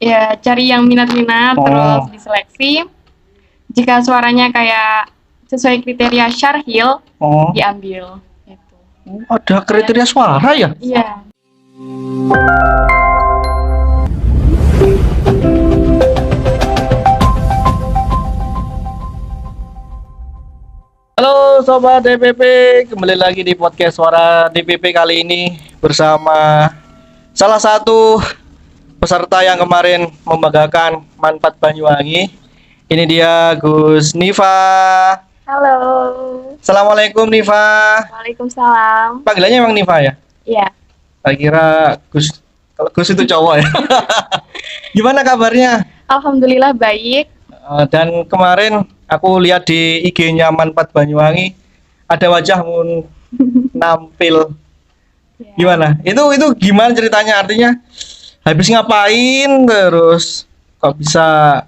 Ya cari yang minat-minat terus diseleksi. Jika suaranya kayak sesuai kriteria syarhil, diambil. Gitu. Ada kriteria suara ya? Iya. Halo Sobat DPP, kembali lagi di podcast Suara DPP kali ini bersama salah satu peserta yang kemarin membanggakan Manfaat Banyuwangi. Ini dia Gus Niva. Halo. Assalamualaikum Niva. Waalaikumsalam. Panggilannya emang Niva ya? Iya. Saya kira Gus, kalau Gus itu cowok ya. Gimana kabarnya? Alhamdulillah baik. Dan kemarin aku lihat di IG-nya Manfaat Banyuwangi ada wajahmu nampil. Ya. Gimana? Itu gimana ceritanya? Artinya habis ngapain terus kok bisa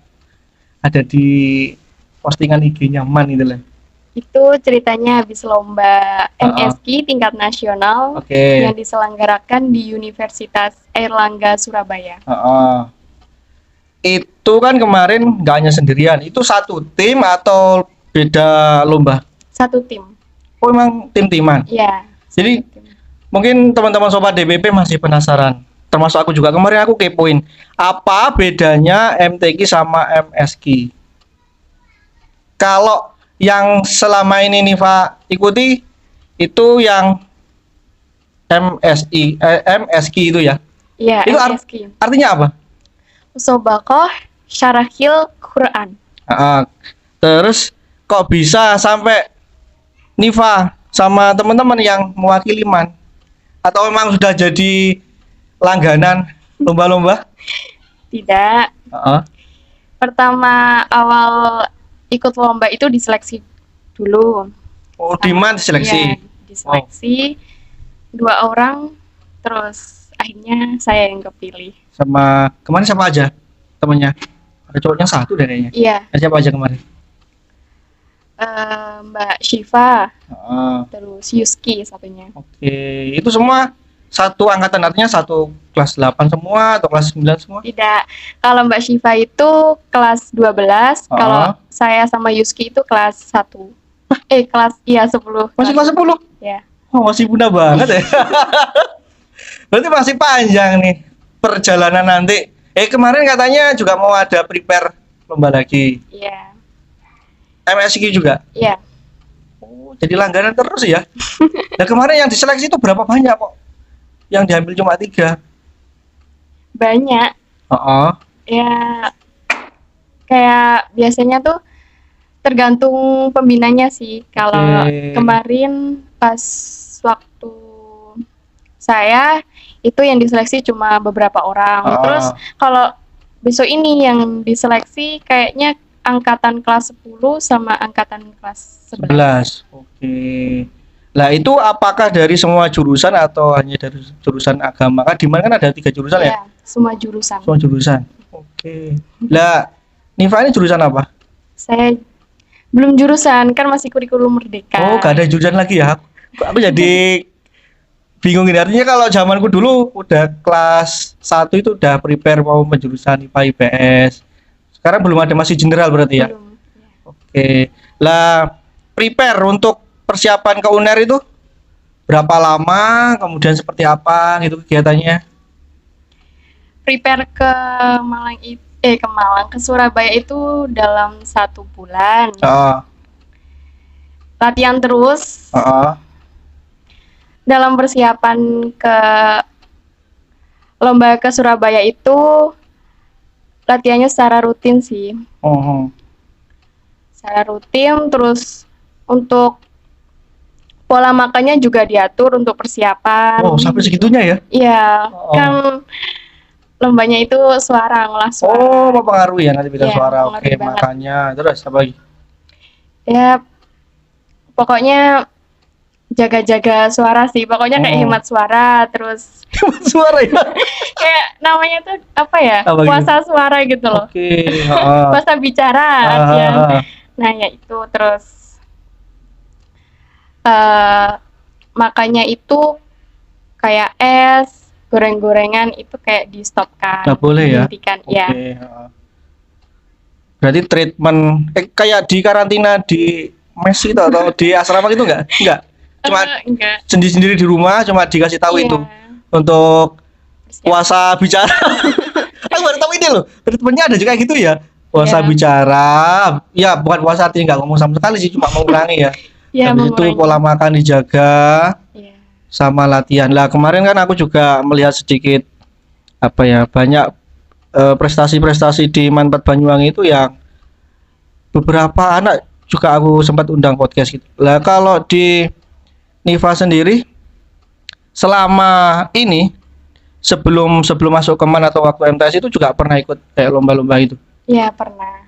ada di postingan IG-nya Man itu lah. Itu ceritanya habis lomba MSQ tingkat nasional yang diselenggarakan di Universitas Airlangga Surabaya. Itu kan kemarin nggak hanya sendirian, itu satu tim atau beda lomba? Satu tim. Oh emang tim-timan? Iya. Jadi mungkin teman-teman Sobat DPP masih penasaran, termasuk aku juga. Kemarin aku kepoin, apa bedanya MTQ sama MSQ? Kalau yang selama ini Niva ikuti itu yang MSQ itu ya? Iya, itu MSQ. Artinya apa? Musobaqah Syarahil Quran. Terus kok bisa sampai Niva sama teman-teman yang mewakili Man? Atau memang sudah jadi langganan lomba-lomba? Tidak. Pertama awal ikut lomba itu diseleksi dulu. Oh, di Man diseleksi? Iya, diseleksi 2 orang, terus akhirnya saya yang kepilih. Sama kemarin siapa aja temennya? Ada cowoknya 1 dan kayaknya. Iya. Ada siapa aja kemarin? Mbak Syifa, terus Yuski satunya. Oke, itu semua satu angkatan, artinya satu kelas 8 semua atau kelas 9 semua? Tidak, kalau Mbak Syifa itu kelas 12, kalau saya sama Yuski itu kelas 1. Kelas 10. Masih kelas 10? Ya. Oh, masih muda banget ya. Berarti masih panjang nih perjalanan nanti. Kemarin katanya juga mau ada prepare lomba lagi. Iya. MSQ juga? Iya. Oh, jadi langganan terus ya. Nah, kemarin yang diseleksi itu berapa banyak kok? Yang diambil cuma 3? Banyak. Ya, kayak biasanya tuh tergantung pembinanya sih. Kalau kemarin pas waktu saya itu yang diseleksi cuma beberapa orang. Terus kalau besok ini yang diseleksi kayaknya angkatan kelas 10 sama angkatan kelas 11. Oke. Lah itu apakah dari semua jurusan atau hanya dari jurusan agama? Kan di mana kan ada 3 jurusan ya? Iya, semua jurusan. Semua jurusan. Oke. Lah Niva ini jurusan apa? Saya belum jurusan, kan masih kurikulum merdeka. Oh, gak ada jurusan lagi ya? Aku jadi bingung ini. Artinya kalau zamanku dulu udah kelas 1 itu udah prepare mau penjurusan IPA IPS. Sekarang belum ada, masih general berarti ya? Belum. Oke. Lah prepare untuk persiapan ke UNER itu berapa lama? Kemudian seperti apa gitu kegiatannya? Prepare ke Malang, ke Surabaya itu dalam 1 bulan. Latihan terus. Dalam persiapan ke lomba ke Surabaya itu latihannya secara rutin sih. Secara rutin, terus untuk pola makannya juga diatur untuk persiapan. Oh, sampai segitunya ya? Iya, kan lombanya itu ngolah suara. Oh, mempengaruhi ya nanti bidang suara. Oke, banget. makanya terus apa lagi? Ya, pokoknya jaga-jaga suara sih. Pokoknya kayak hemat suara, terus hemat suara ya. Kayak namanya tuh apa ya? Puasa suara gitu loh. Puasa bicara. Nah, ya itu terus makannya itu kayak es, goreng-gorengan itu kayak di stopkan, Nggak boleh ya? dihentikan. Oke. Ya. Heeh. Berarti treatment kayak di karantina di mes itu atau di asrama gitu enggak? Enggak. Cuma Enggak. sendiri-sendiri di rumah cuma dikasih tahu Iya. itu untuk Persiapan. puasa bicara. Aku baru tahu ini loh. Treatmentnya ada juga gitu ya. Puasa Iya. bicara. Ya bukan puasa artinya nggak ngomong sama sekali sih, cuma mengurangi ya. Ya, Habis itu mengurangi. pola makan dijaga Iya. sama latihan. Lah kemarin kan aku juga melihat sedikit apa ya, banyak prestasi-prestasi di Manpat Banyuwangi itu yang beberapa anak juga aku sempat undang podcast gitu. Lah kalau di Niva sendiri selama ini sebelum masuk ke MAN atau waktu MTS itu juga pernah ikut kayak lomba-lomba itu. Ya, pernah.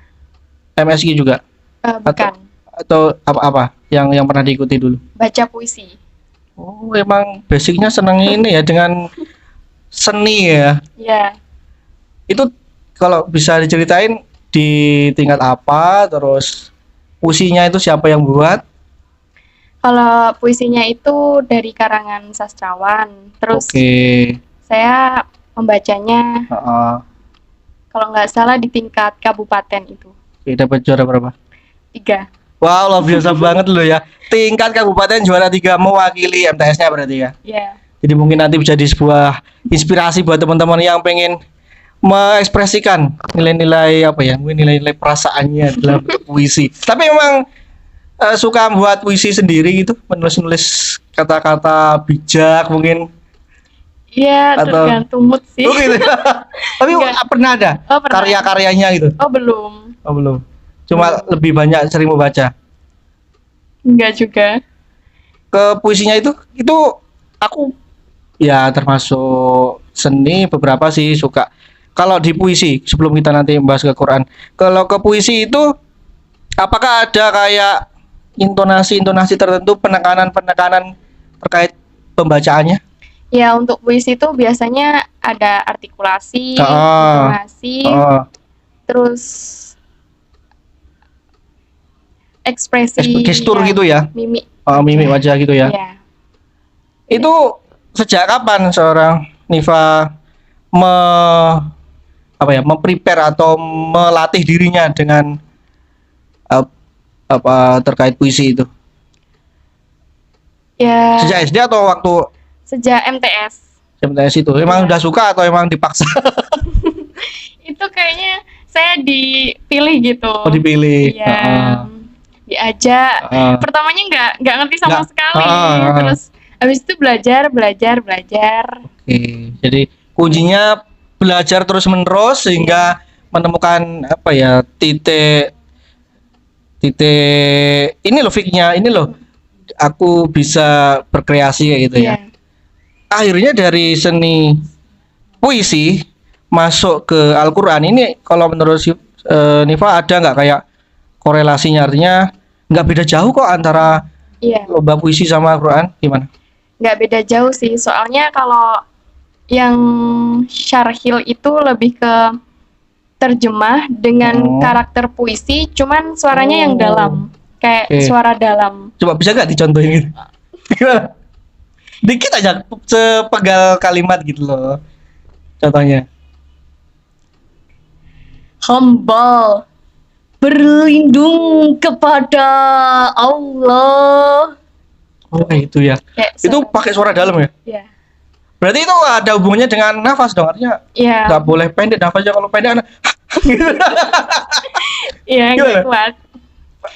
MSI juga Bukan. atau apa-apa yang pernah diikuti dulu. Baca puisi. Oh, emang basicnya seneng ini ya dengan seni ya. Ya. Itu kalau bisa diceritain di tingkat apa, terus puisinya itu siapa yang buat? Kalau puisinya itu dari karangan sastrawan. Terus Oke. saya membacanya Heeh. kalau nggak salah di tingkat kabupaten itu. Oke, dapat juara berapa? 3. Wow, luar biasa banget loh ya. Tingkat kabupaten juara 3 mewakili MTS-nya berarti ya. Ya. Jadi mungkin nanti bisa jadi sebuah inspirasi buat teman-teman yang pengen mengekspresikan nilai-nilai apa ya, mungkin nilai-nilai perasaannya dalam puisi. Tapi memang suka buat puisi sendiri gitu, menulis-nulis kata-kata bijak mungkin. Iya, Atau- tergantung mood sih. Oh gitu. Tapi Enggak. pernah ada Oh, pernah. karya-karyanya gitu. Oh, belum. Oh belum. Cuma lebih banyak sering membaca. Enggak juga. Ke puisinya itu aku ya termasuk seni beberapa sih suka. Kalau di puisi sebelum kita nanti membahas ke Quran, kalau ke puisi itu apakah ada kayak intonasi tertentu, penekanan terkait pembacaannya? Ya, untuk puisi itu biasanya ada artikulasi, Ah. intonasi, Oh, terus ekspresi, gestur ya, gitu ya, mimik. mimik wajah gitu ya. Ya. Itu sejak kapan seorang Niva memprepare atau melatih dirinya dengan apa terkait puisi itu? Ya, Sejak SD atau waktu sejak MTS. MTS itu? Emang Iya. udah suka atau emang dipaksa? Itu kayaknya saya dipilih gitu. Oh, dipilih. Iya. Heeh. Diajak. Heeh. Pertamanya nggak ngerti sama Nggak. sekali. Heeh. Terus habis itu belajar. Oke, jadi kuncinya belajar terus menerus sehingga menemukan apa ya titik ini loh fix-nya, ini loh aku bisa berkreasi kayak gitu ya. Iya. Akhirnya dari seni puisi masuk ke Al-Quran ini kalau menurut Niva ada nggak kayak korelasinya, artinya nggak beda jauh kok antara Iya. lomba puisi sama Al-Quran, gimana? Nggak beda jauh sih. Soalnya kalau yang syarhil itu lebih ke terjemah dengan Oh. karakter puisi, cuman suaranya yang Oh. dalam, kayak Oke. suara dalam. Coba bisa nggak dicontohin gitu? Gimana? Dikit aja sepenggal kalimat gitu loh contohnya. Hamba berlindung kepada Allah. Oh itu ya, Kayak itu pakai suara dalam ya, Ya. berarti itu ada hubungannya dengan nafas dong, artinya Ya. nggak boleh pendek nafasnya, kalau pendek Iya, Gimana? nggak kuat.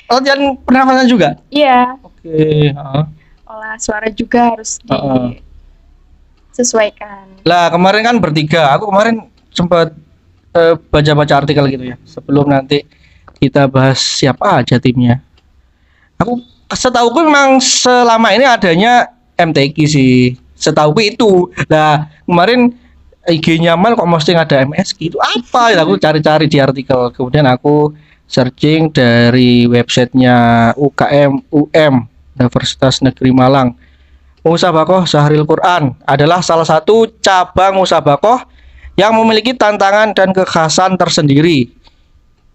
latihan pernafasan juga. Iya. Oke. Heeh. Olah suara juga harus Heeh. disesuaikan. Lah kemarin kan bertiga, aku kemarin sempat baca-baca artikel gitu ya sebelum nanti kita bahas siapa aja timnya. Aku setauku memang selama ini adanya MTQ sih, setauku itu. Nah kemarin IG-nya Mal kok posting ada MSQ, itu apa ya, aku cari-cari di artikel, kemudian aku searching dari websitenya UKM Universitas Negeri Malang. Musabakoh Zahril Quran adalah salah satu cabang musabakoh yang memiliki tantangan dan kekhasan tersendiri,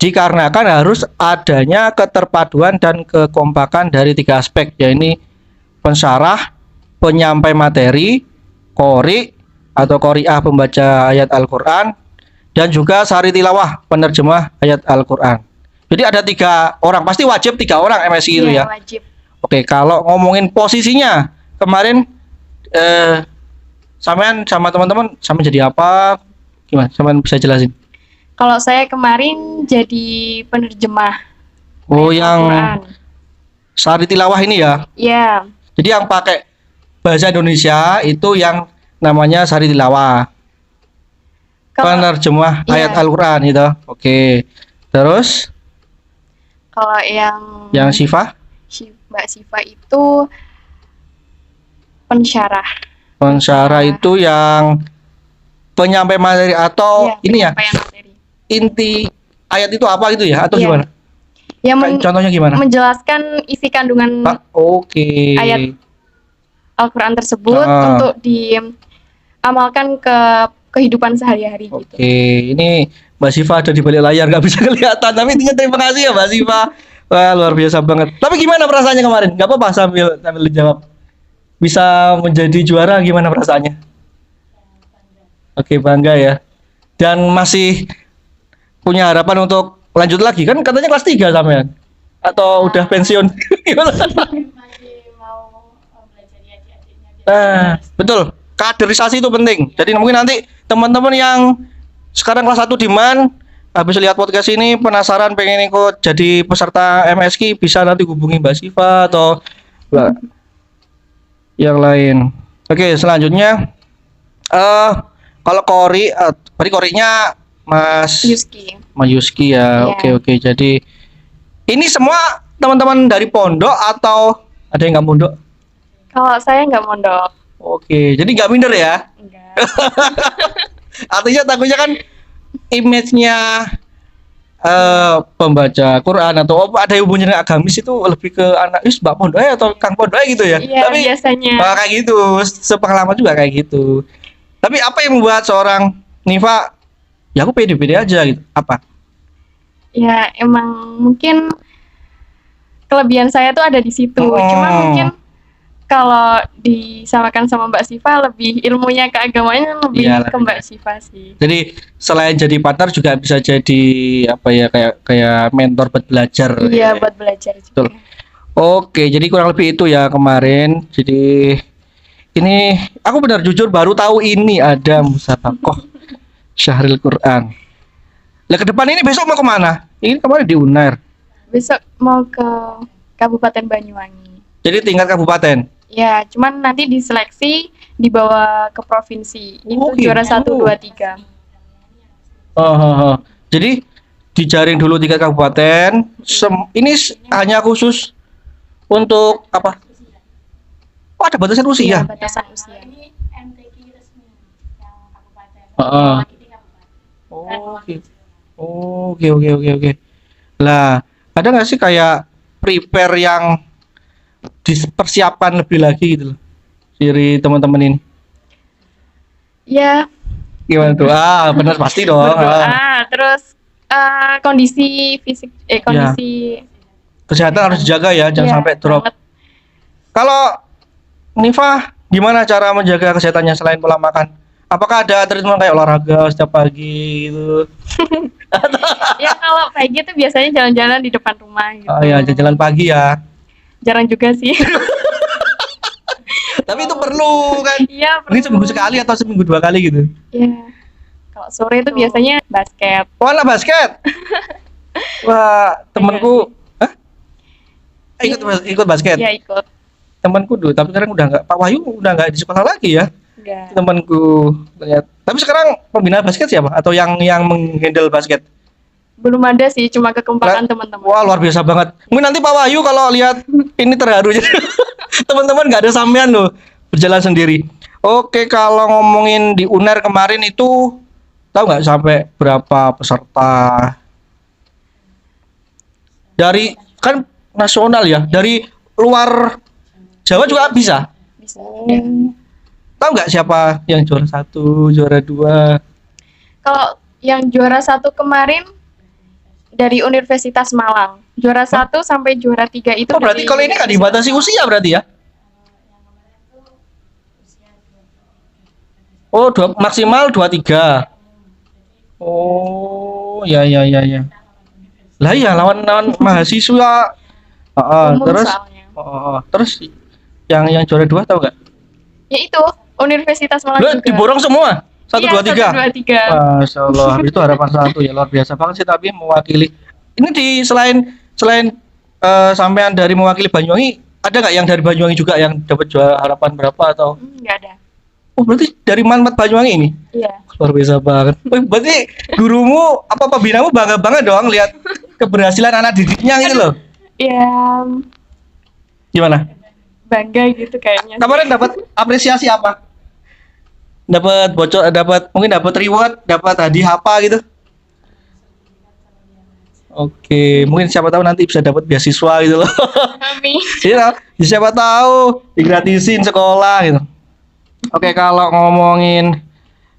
dikarenakan harus adanya keterpaduan dan kekompakan dari 3 aspek, yaitu pensyarah, penyampai materi, qori, atau qori'ah pembaca ayat Al-Qur'an, dan juga sari tilawah penerjemah ayat Al-Qur'an. Jadi ada 3 orang, pasti wajib 3 orang MSI itu Iya, ya. wajib. Oke, kalau ngomongin posisinya kemarin sampean sama teman-teman sama jadi apa? Gimana? Sampean bisa jelasin? Kalau saya kemarin jadi penerjemah Oh, ayat yang Al-Quran. sari tilawah ini ya. Iya, Jadi yang pakai bahasa Indonesia itu yang namanya sari tilawah. kalau Penerjemah Iya. ayat Al-Qur'an itu. Oke. Terus kalau yang Syifa, Mbak Siva itu pensyarah. pensyarah itu yang penyampai materi atau Iya, ini ya, penyampaian materi. inti ayat itu apa gitu ya atau Iya. gimana? Yang Kayak contohnya gimana? menjelaskan isi kandungan Oke. ayat Al-Quran tersebut untuk diamalkan ke kehidupan sehari-hari gitu. Oke, ini Mbak Siva ada di balik layar nggak bisa kelihatan, tapi intinya terima kasih ya Mbak Siva. Wah, luar biasa banget. Tapi gimana perasaannya kemarin? Gak apa-apa sambil dijawab. Bisa menjadi juara gimana perasaannya? Oke, bangga ya. Dan masih punya harapan untuk lanjut lagi kan katanya kelas 3 sampean. Atau udah pensiun? Gimana? Masih mau belajar adik-adiknya. Nah, betul. Kaderisasi itu penting. Jadi mungkin nanti teman-teman yang sekarang kelas 1 di MAN habis lihat podcast ini penasaran pengen ikut jadi peserta MSK bisa nanti hubungi Mbak Siva atau Mbak yang lain. Oke, selanjutnya kalau tadi korinya Mas Yuski. ya. Iya. Oke. Jadi ini semua teman-teman dari pondok atau ada yang nggak pondok? Kalau saya nggak mondok. Oke, jadi nggak minder ya? Enggak. Artinya takutnya kan image-nya pembaca Quran atau ada hubungannya dengan agamis itu lebih ke anak mbak pondok atau kang pondok gitu ya. Iya, Tapi biasanya. kayak gitu, sepengalaman juga kayak gitu. Tapi apa yang membuat seorang Nifa ya aku pede-pede aja gitu? Apa? Ya, emang mungkin kelebihan saya tuh ada di situ. Cuma mungkin kalau disamakan sama Mbak Siva lebih ilmunya keagamanya lebih Iyalah, ke Mbak Siva sih. Jadi selain jadi partner juga bisa jadi apa ya kayak mentor buat belajar. Iya, buat belajar juga. Betul. Oke, jadi kurang lebih itu ya kemarin. Jadi ini aku benar jujur baru tahu ini ada musabaqah Syahril Quran. Lah ke depan ini besok mau kemana? Ini kemarin di UNAIR. Besok mau ke Kabupaten Banyuwangi. Jadi tingkat kabupaten. Ya, cuman nanti diseleksi dibawa ke provinsi. Itu gitu. juara 1, 2, 3. Jadi dijaring dulu tingkat kabupaten. Ini hanya khusus untuk apa? Oh, ada batasan Iya, usia. batasan usia. Ini MTQ resmi yang kabupaten. Oke. Lah, ada nggak sih kayak prepare yang dipersiapkan lebih lagi gitu loh dari teman-teman ini? Ya, Gimana tuh? Benar pasti dong. berdoa, terus kondisi fisik, kondisi Kesehatan harus dijaga ya, jangan Iya, sampai drop. banget. Kalau Nifa, gimana cara menjaga kesehatannya selain pola makan? Apakah ada treatment kayak olahraga setiap pagi gitu? Ya kalau pagi tuh biasanya jalan-jalan di depan rumah gitu. Oh ya, jalan pagi ya. Jarang juga sih. Tapi itu perlu kan? Iya, Ini seminggu sekali atau seminggu 2 kali gitu? Iya. Kalau sore itu biasanya basket. Wah, anak basket. Wah, temanku, ikut basket. Iya, ikut. Temanku dulu, tapi sekarang udah nggak. Pak Wahyu udah nggak di sekolah lagi ya. Enggak. Temanku lihat. Tapi sekarang pembina basket siapa? Atau yang menghandle basket? Belum ada sih, cuma kekompakan teman-teman. Wah, luar biasa banget. Mungkin nanti Pak Wahyu kalau lihat ini terharu. Teman-teman nggak ada sampean loh, berjalan sendiri. Oke, kalau ngomongin di UNER kemarin itu tahu nggak sampai berapa peserta? Dari kan nasional ya, dari luar Jawa juga bisa. Bisa. Tahu nggak siapa yang juara 1, juara 2? Kalau yang juara 1 kemarin dari Universitas Malang. Juara 1 sampai juara 3 itu Oh, berarti dari kalau ini nggak dibatasi usia berarti ya? Oh, maksimal 23. Oh, ya. Lah iya lawan mahasiswa. Umum Terus soalnya. terus yang juara 2 tahu nggak? Ya itu, Universitas Malang Lu juga. diborong semua. 1 Iya, 2 3. 1, 2, 3. Masya Allah, itu harapan satu ya luar biasa banget sih tapi mewakili. Ini selain sampean dari mewakili Banyuwangi, ada nggak yang dari Banyuwangi juga yang dapat juara harapan berapa atau? Nggak ada. Oh berarti dari Manmat Banyuwangi ini? Iya. Luar biasa banget. Oh, berarti gurumu apa pembinamu bangga banget dong lihat keberhasilan anak didiknya gitu loh. Ya, Gimana? bangga gitu kayaknya. Kemarin dapat apresiasi apa? Mungkin dapat reward, dapat hadiah apa gitu? Oke, mungkin siapa tahu nanti bisa dapat beasiswa gitu loh. Amin. Iya, siapa tahu digratisin sekolah gitu. Oke, kalau ngomongin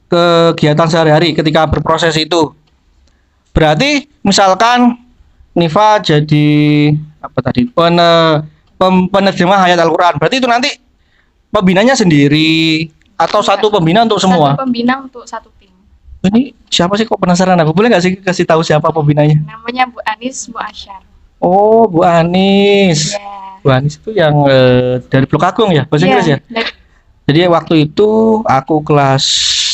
kegiatan sehari-hari ketika berproses itu, berarti misalkan Nifa jadi apa tadi penerjemah ayat Al-Quran, berarti itu nanti pembinanya sendiri atau Iya. satu pembina untuk semua? Satu pembina untuk satu tim. Ini siapa sih kok penasaran aku? Boleh nggak sih kasih tahu siapa pembinanya? Namanya Bu Anis Muasyar. Oh, Bu Anis. Iya. Bu Anis itu yang dari Blok Agung ya, bahasa Inggris ya? dari- Jadi waktu itu aku kelas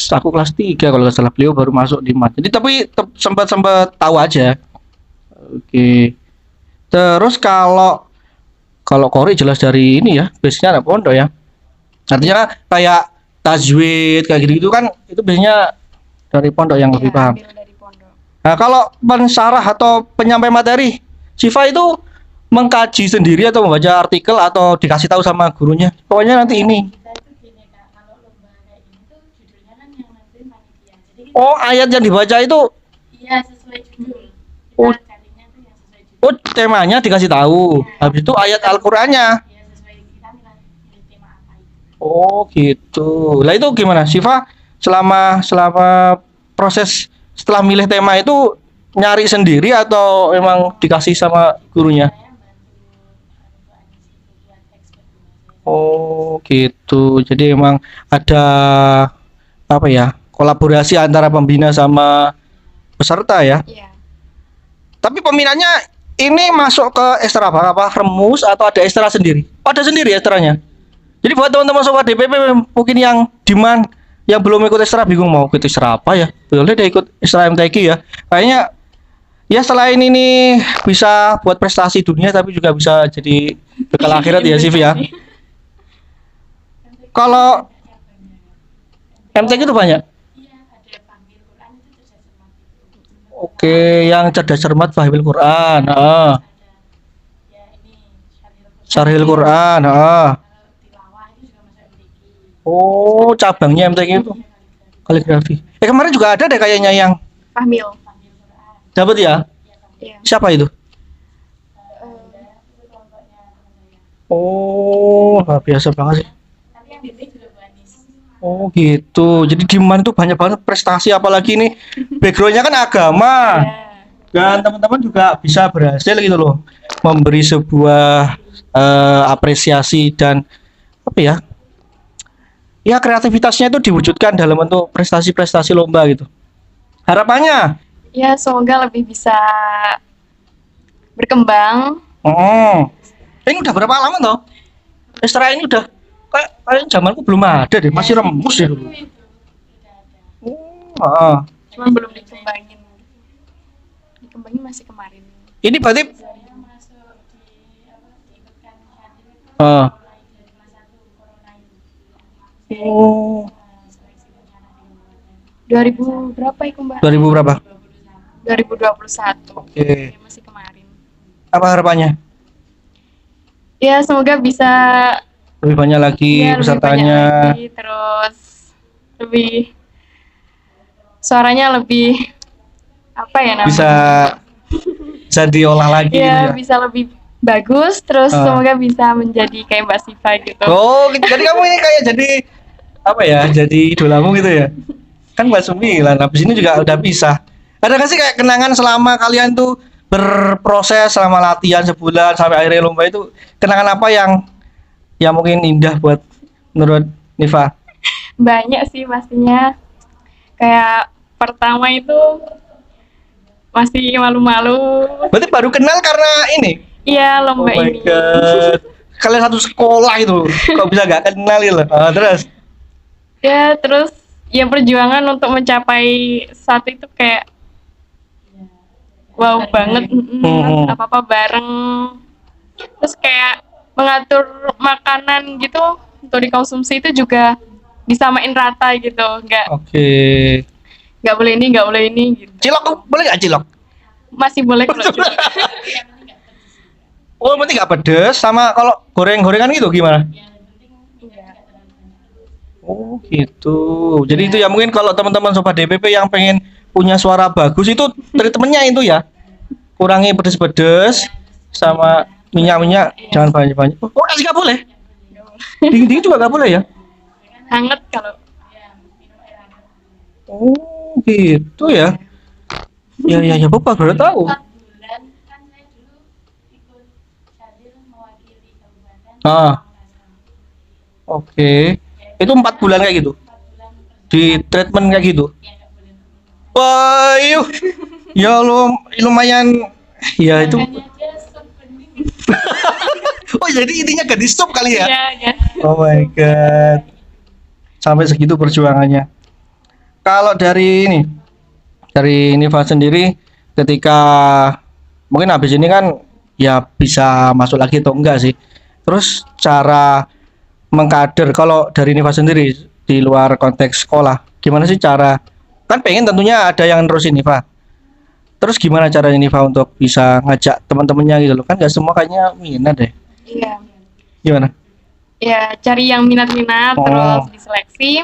3 kalau nggak salah, beliau baru masuk di MAT. Jadi tapi sempat tahu aja. Oke. Terus kalau Kori jelas dari ini ya, biasanya anak pondok ya. Artinya kayak tajwid kayak gitu kan itu biasanya dari pondok yang lebih Iya, paham. ambil dari pondok. Nah, kalau pensyarah atau penyampai materi, Siva itu mengkaji sendiri atau membaca artikel atau dikasih tahu sama gurunya. Pokoknya nanti ini. Kita itu gini Kak, kalau lomba kayak gini tuh judulnya kan yang nentuin panitia. Jadi kita Oh, ayat yang dibaca itu iya sesuai judul. Kita Oh. carinya tuh yang sesuai judul. temanya dikasih tahu. Habis itu ayat Al-Qur'annya. Iya sesuai kita milih tema apa itu. Oh, gitu. Lah itu gimana? Siva selama proses setelah milih tema itu nyari sendiri atau emang dikasih sama gurunya? Saya bantu Anis itu buat teks berdua. Oh, gitu. Jadi emang ada apa ya? Kolaborasi antara pembina sama peserta ya. Iya. Tapi pembinanya ini masuk ke ekstra apa remus atau ada ekstra sendiri? Oh, ada sendiri ekstranya. Jadi buat teman-teman sobat DPP mungkin yang demand yang belum ikut ekstra bingung mau ikut ekstra apa ya? Boleh deh ikut ekstra MTQ ya. Kayaknya ya selain ini bisa buat prestasi dunia tapi juga bisa jadi bekal akhirat ya Siv ya. Kalau MTQ itu banyak. Iya ada panggil Quran itu cerdas cermat itu. Oke, yang cerdas cermat fahimil Quran. Ada ya ini Syarhil Quran. tilawah itu juga masuk MTQ. Oh, cabangnya MTQ itu kaligrafi. Kemarin juga ada deh kayaknya yang Fahmil. dapat ya. Iya. Siapa itu? Oh, luar biasa banget sih. Tapi yang didik juga Bu Anis. Oh gitu. Jadi di mana tuh banyak banget prestasi apalagi ini backgroundnya kan agama. Dan teman-teman juga bisa berhasil gitu loh. Memberi sebuah apresiasi dan apa ya? Ya kreativitasnya itu diwujudkan dalam bentuk prestasi-prestasi lomba gitu. Harapannya. Ya, semoga lebih bisa berkembang. Oh. Ini udah berapa lama toh? Ekstra ini udah kayak zamanku belum ada deh, masih remus ya dulu. Oh, Cuman belum dikembangin. Dikembangin masih kemarin. ini berarti Saya masuk di apa diikutkan kantin itu oh. mulai dari masa itu corona ini. Oh, Seleksi bencana di kabupaten. 2000 berapa itu, Mbak? 2000 berapa? 2021. Oke. Ya, masih kemarin. Apa harapannya? Ya, semoga bisa Lebih banyak lagi ya, lebih banyak pesertanya. lagi, terus lebih suaranya lebih apa ya namanya? Bisa diolah lagi gitu Ya, ya. bisa lebih bagus, terus Ah. semoga bisa menjadi kayak Mbak Siva gitu. Oh, jadi kamu ini kayak jadi apa ya? Jadi idolamu gitu ya. Kan Mbak 9, habis ini juga udah pisah. Ada nggak sih kayak kenangan selama kalian tuh berproses selama latihan sebulan sampai akhirnya lomba itu kenangan apa yang mungkin indah buat menurut Niva? Banyak sih pastinya. Kayak pertama itu masih malu-malu. Berarti baru kenal karena ini. Iya, Oh lomba my ini. god. Kalian satu sekolah itu. Kok bisa gak kenal gitu? Terus. Ya, terus ya perjuangan untuk mencapai satu itu kayak wow banget. Apa-apa bareng. Terus kayak mengatur makanan gitu untuk dikonsumsi itu juga disamain rata gitu. Oke. Nggak boleh ini, nggak boleh ini gitu. Cilok boleh gak cilok? Masih boleh kalau gitu. Oh, berarti gak pedes. Sama kalau goreng-gorengan gitu gimana? Oh gitu. Jadi itu ya mungkin kalau teman-teman sobat DPP yang pengen punya suara bagus itu treatmentnya itu ya. Kurangi pedes-pedes sama minyak-minyak jangan banyak-banyak. Oh, kasih gak boleh. Dingin-dingin juga gak boleh ya? Hangat kalau Oh gitu ya. Ya Bapak baru tahu. 4 bulan kan saya dulu ikut Syadil mewakili kabupaten. Oke. Itu 4 bulan kayak gitu. 4 bulan Di treatment kayak gitu. ya nggak boleh minum. Wah, yuk. Ya lumayan ya itu. Makanya dia sup bening. Oh, jadi intinya gak di stop kali ya? ya. Oh my god. Sampai segitu perjuangannya. Kalau dari Niva sendiri ketika mungkin habis ini kan ya bisa masuk lagi atau enggak sih. Terus cara mengkader kalau dari Niva sendiri di luar konteks sekolah, gimana sih cara kan pengen tentunya ada yang nerusin Niva. Terus gimana caranya Niva untuk bisa ngajak teman-temannya gitu loh? Kan gak semua kayaknya minat deh. Iya. Gimana? Ya, cari yang minat-minat Oh. terus diseleksi.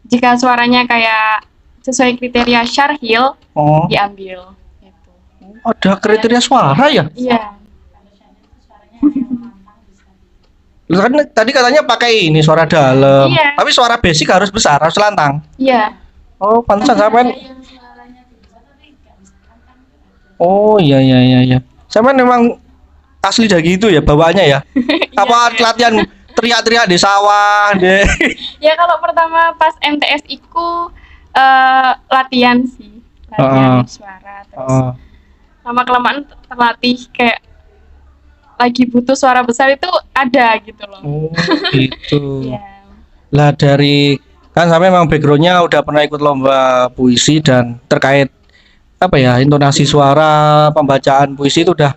Jika suaranya kayak sesuai kriteria Syarhil, Oh, diambil gitu. ada kriteria suara ya? Iya. Kalau Syadil itu suaranya yang lantang bisa. Lu kan tadi katanya pakai ini suara dalam. Iya. Tapi suara basic harus besar, harus lantang. Iya. Oh, pantesan sampean. Ada yang suaranya tinggi tapi nggak bisa lantang tuh ada. Oh, iya. Sampean memang asli dari itu ya bawaannya ya. Apa Iya. latihan teriak-teriak di sawah, deh. Ya kalau pertama pas MTS iku latihan sih. Latihan suara terus Oh, lama kelamaan terlatih kayak lagi butuh suara besar itu ada gitu loh. oh, gitu. Iya. Lah dari kan sampai memang backgroundnya udah pernah ikut lomba puisi dan terkait apa ya intonasi suara pembacaan puisi itu udah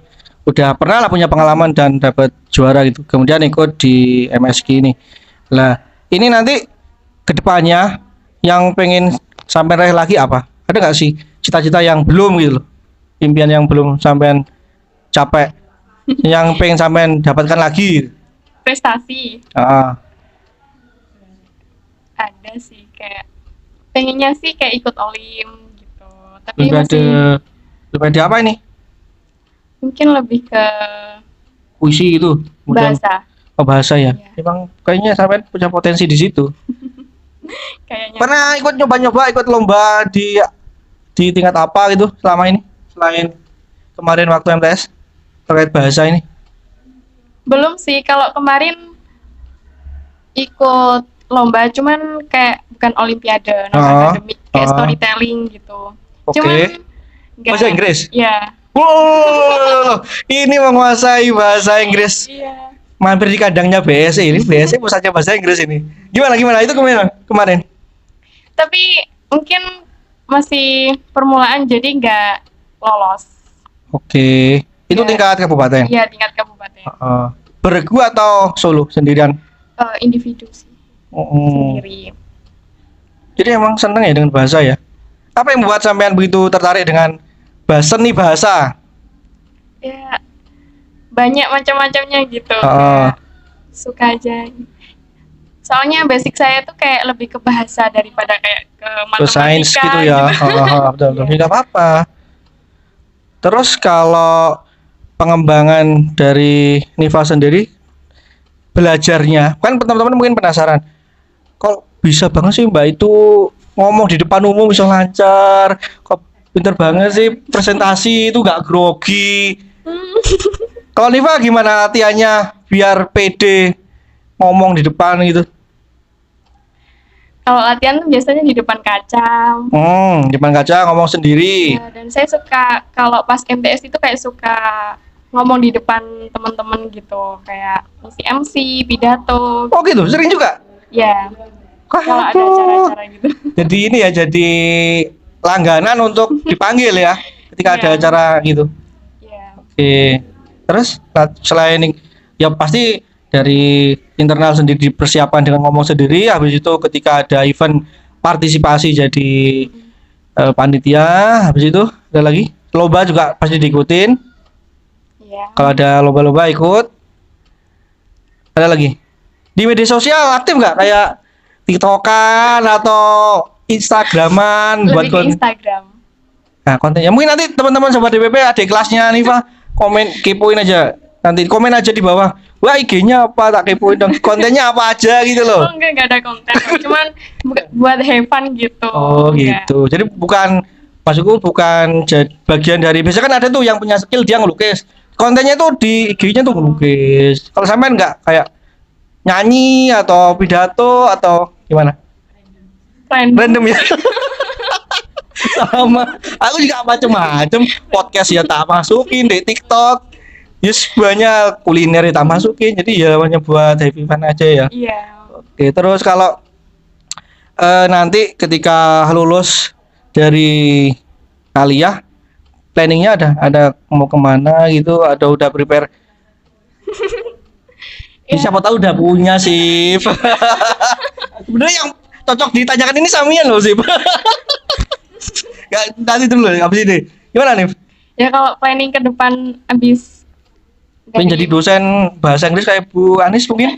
pernah lah punya pengalaman dan dapat juara gitu. Kemudian ikut di MSG ini. Lah ini nanti kedepannya yang pengen sampai raih lagi apa? Ada nggak sih cita-cita yang belum gitu loh? Impian yang belum sampean capek, yang pengen sampean dapatkan lagi? Prestasi Ah, ada sih kayak pengennya sih kayak ikut olim gitu. Tapi Olimpiade masih Olimpiade apa ini? mungkin lebih ke Puisi itu. Kemudian bahasa oh, bahasa ya. Iya. Emang kayaknya sampean punya potensi di situ. kayaknya. Pernah ikut nyoba-nyoba ikut lomba di tingkat apa gitu selama ini? Selain kemarin waktu MTS terkait bahasa ini. Belum sih, kalau kemarin ikut lomba cuman kayak bukan olimpiade, non akademik kayak storytelling gitu. Oke. Cuman nggak- Bahasa Inggris? Iya. Wow, ini menguasai bahasa Inggris. Iya. Mampir di kandangnya BSI ini. BSI pusatnya bahasa Inggris ini. Gimana itu kemarin? Tapi mungkin masih permulaan jadi nggak lolos. Oke. Itu Ya. tingkat kabupaten. Iya, tingkat kabupaten. Bergu atau solo sendirian? Individu sih, Oh. sendiri. Jadi emang seneng ya dengan bahasa ya? Apa yang membuat sampean begitu tertarik dengan seni bahasa? Ya banyak macam-macamnya gitu. Ah. Kayak suka aja. Soalnya basic saya tuh kayak lebih ke bahasa daripada kayak ke Ke matematika sains gitu ya? Betul. Iya. Nggak apa-apa. Terus kalau pengembangan dari Niva sendiri belajarnya, kan teman-teman mungkin penasaran, kok bisa banget sih Mbak itu ngomong di depan umum bisa lancar, kok pinter banget sih presentasi itu nggak grogi. Kalau Niva gimana latihannya biar pede ngomong di depan gitu? Kalau latihan tuh biasanya di depan kaca. Depan kaca ngomong sendiri. Ya, dan saya suka kalau pas MTS itu kayak suka ngomong di depan teman-teman gitu, kayak ngisi MC, pidato. Oh gitu, sering juga. Ya, kalau ada Waduh. acara-acara gitu. Jadi ini ya, jadi langganan untuk dipanggil ya ketika ada Iya. acara gitu. Ya. Oke. Terus selain ya pasti dari internal sendiri dipersiapkan dengan ngomong sendiri, habis itu ketika ada event partisipasi jadi panitia, habis itu ada lagi lomba juga pasti diikutin. Ya. Kalau ada lomba-lomba ikut. Ada lagi. Di media sosial aktif nggak kayak TikTokan atau Instagraman buat Lebih ke konten? Instagram. Nah, kontennya mungkin nanti teman-teman sobat DPP adik kelasnya Nifa komen kepoin aja. Nanti komen aja di bawah. Wah, IG-nya apa, tak kepoin dong. Kontennya apa aja gitu Oh loh. enggak ada konten, cuman buat have fun gitu. Oh, Enggak. gitu. Jadi bukan, maksudku bukan bagian dari, biasanya kan ada tuh yang punya skill dia ngelukis. Kontennya tuh di IG-nya tuh ngelukis. Kalau sampean enggak kayak nyanyi atau pidato atau gimana? Random ya. Sama aku juga macem-macem, podcast ya tak masukin di TikTok, yes banyak kuliner ya tak masukin, jadi ya hanya buat happy fun aja ya. Iya. Oke, terus kalau nanti ketika lulus dari aliyah, planningnya ada mau kemana gitu, ada udah prepare? Ya, siapa tahu udah punya sih. Sebenarnya yang cocok ditanyakan ini Samian loh sih. Gak, nanti dulu habis ini. Gimana nih? Ya kalau planning ke depan abis Pengen jadi dosen bahasa Inggris kayak Bu Anis mungkin?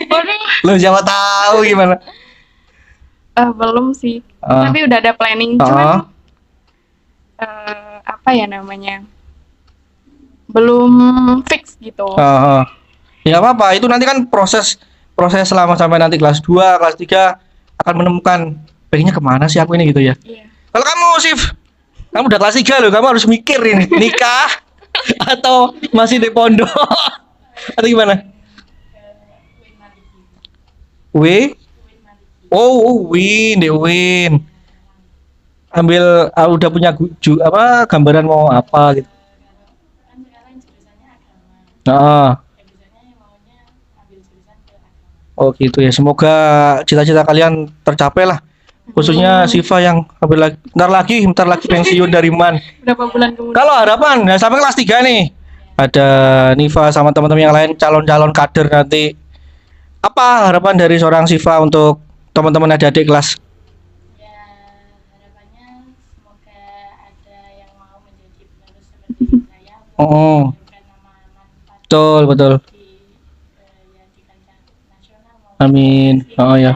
Lo siapa tahu gimana? belum sih. Ah. Tapi udah ada planning, Ah. cuman apa ya namanya? Belum fix gitu. Ya nggak apa-apa, itu nanti kan proses selama sampai nanti kelas 2, kelas 3 akan menemukan pengennya kemana sih aku ini gitu ya. Iya. Kalau kamu Sif, kamu udah kelas 3 loh, kamu harus mikir ini nikah atau masih di pondok atau gimana? W? Win, deh Win. Ambil udah punya gambaran mau apa gitu. Kan sekarang jurusannya agama. Nah, Ya biasanya maunya ambil jurusan ke agama. oh gitu ya. Semoga cita-cita kalian tercapai lah. Khususnya Siva yang bentar lagi pensiun dari MAN. Berapa bulan kemudian? Kalau harapan, nah sampai kelas 3 nih. Ada Niva sama teman-teman yang lain calon-calon kader nanti. Apa harapan dari seorang Siva untuk teman-teman adik-adik kelas? Ya harapannya semoga ada yang mau menjadi penerus seperti saya. Oh, Bukan nama manfaat betul. di ya di kancah nasional maupun Amin. Oh ya.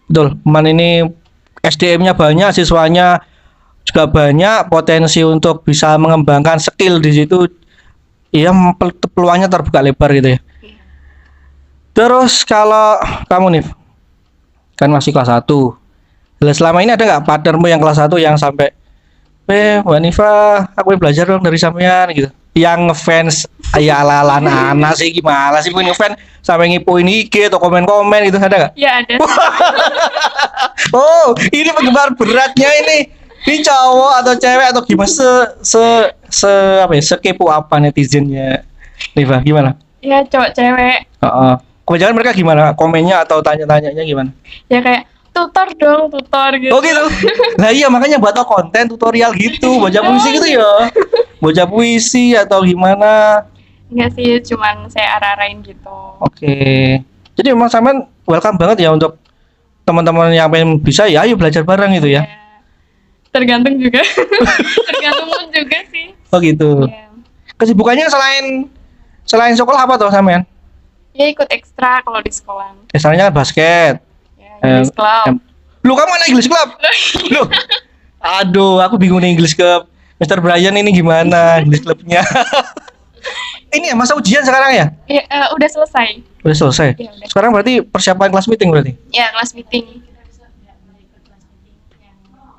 Betul. MAN ini SDM-nya banyak, siswanya juga banyak, potensi untuk bisa mengembangkan skill di situ. Iya, peluangnya terbuka lebar gitu ya. Terus kalau kamu nih kan masih kelas 1. Lah selama ini ada nggak partnermu yang kelas 1 yang sampai Mbak Niva, aku belajar dong dari sampean gitu. Yang ngefans ya ala-ala anak sih, gimana sih punya ngefans sampai ngipoin IG atau komen-komen gitu, ada nggak? Ya ada. Oh, ini penggemar beratnya ini. Ini cowok atau cewek atau gimana apa ya, sekepo apa netizennya Niva, gimana? Ya cowok cewek. Heeh. Kebanyakan mereka gimana? Komennya atau tanya-tanyanya gimana? Ya kayak tutor dong, tutor gitu. Oh gitu. Nah iya, makanya buat konten tutorial gitu, baca puisi gitu ya. Baca puisi atau gimana? Enggak sih, cuman saya arah-arahin gitu. Oke. Jadi memang sampean welcome banget ya untuk teman-teman yang pengen bisa ya, ayo belajar bareng gitu ya. Ya, tergantung juga. Tergantung mood juga sih. Oh gitu. Ya. Kesibukannya selain sekolah apa tuh sampean? Ya ikut ekstra kalau di sekolah. Misalnya basket. Ya, English club. Lu kamu anak English club? Lu. Aduh, aku bingung nih English club. Mr. Brian ini gimana English clubnya? Ini ya masa ujian sekarang ya? Ya, udah selesai. Udah selesai. Iya, udah. Sekarang berarti persiapan kelas meeting berarti. Ya, kelas meeting. kita bisa nggak boleh ikut kelas meeting yang mau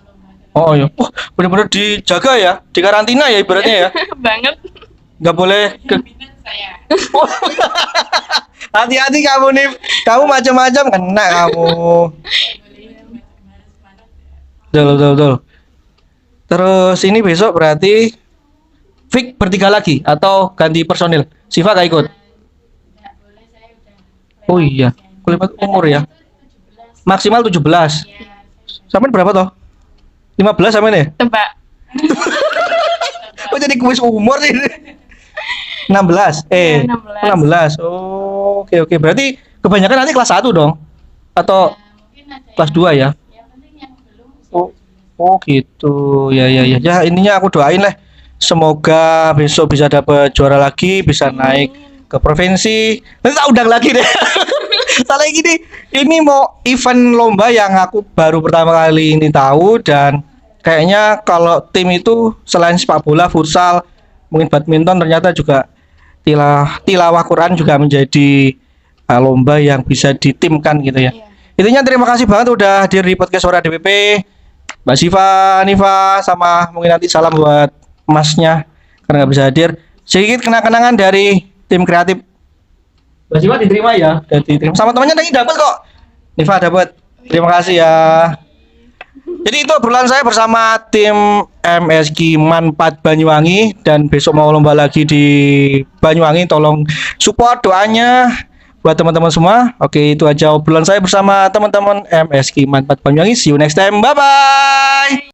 lomba ke Oh iya. Wah, benar-benar dijaga ya, di karantina ya ibaratnya ya. Banget. Nggak boleh ke. pimpinan saya. Oh. Hati-hati kamu nih. Kamu macam-macam kena kamu. Betul, betul, betul. Terus ini besok berarti Fik bertiga lagi atau ganti personil? Siva gak ikut? Nggak boleh, saya udah Oh lewat iya, usianya. lewat umur ya. Katanya itu 17. Maksimal 17. Ya, saya Sampai berapa toh? 15 sampai nih? Tebak. Oh jadi kuis umur nih. 16. Iya, 16. 16. Oh, oke oke. Berarti kebanyakan nanti kelas 1 dong. Atau mungkin ada kelas yang 2 ya? yang penting yang belum usia Oh, 17. oh gitu. Ya ya ya. Ya ininya aku doain lah. Semoga besok bisa dapat juara lagi, bisa naik ke provinsi. Nanti tak undang lagi deh. Soalnya gini, ini mau event lomba yang aku baru pertama kali ini tahu dan kayaknya kalau tim itu selain sepak bola, futsal, mungkin badminton ternyata juga tilawah Quran juga menjadi lomba yang bisa ditimkan gitu ya. Iya. Intinya terima kasih banget udah hadir di podcast Suara DPP. Mbak Siva, Niva, sama mungkin nanti salam buat masnya karena nggak bisa hadir. Sedikit kenang-kenangan dari tim kreatif. Mbak Siva diterima ya, udah diterima. Sama temannya tadi dapat kok. Niva dapat. Terima kasih ya. Jadi itu obrolan saya bersama tim MSG Man 4 Banyuwangi dan besok mau lomba lagi di Banyuwangi. Tolong support doanya buat teman-teman semua. Oke, itu aja obrolan saya bersama teman-teman MSG Man 4 Banyuwangi. See you next time. Bye bye.